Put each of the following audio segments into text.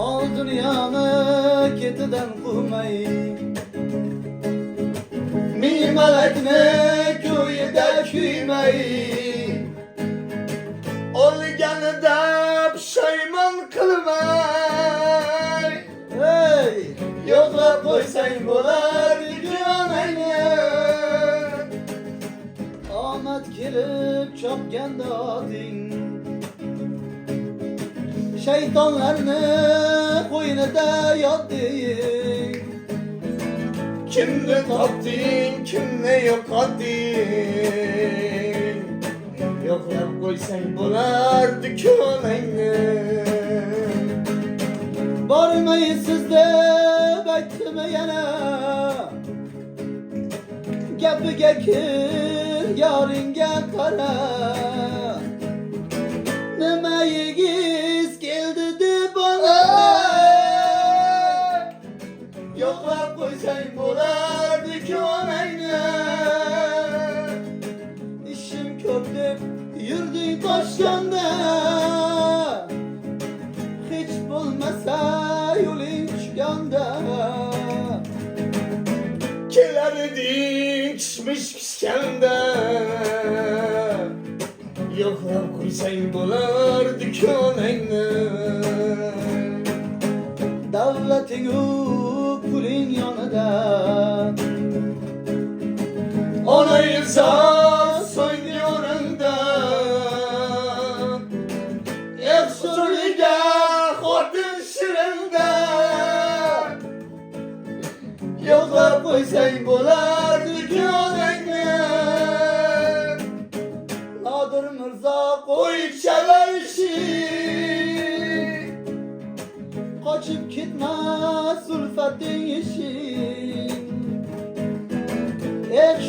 Mol dünyani ketidan quvmay Ming malakni ko'yida kuymay Olganida pushaymon qilmay Hey yo'qlab qo'ysang bo'lar yonangni omad kelib chopganda oting shaytonlarni qo'ynida yotding kimni topding kimni yo'qotding yo'qlab qo'ysang bo'lardi ko'nangni bormaysiz deb aytdimi yana gapiga kir yoringga qara nima yegiz keldi deb yo'qlab qo'ysang bo'lardi ko'nangni ishim ko'p deb yurding Toshkentda hech bo'lmasa yo'ling tushganda kelar eding kishmish pishganda yo'qlab qo'ysang bo'lardi ko'nangni davlatingu puling yonida ona inson so'nggi o'rinda ehsonliga xotin shirinda yo'qlab qo'ysang bo'lardi ko'nangni Nodir Mirzo qo'yib chalar ishing qochib ketmas ulfating ishing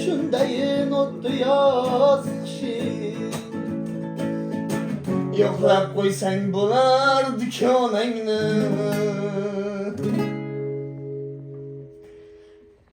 shundayin o'tdi yoz qishing yo'qlab qo'ysang bo'lardi ko'nangni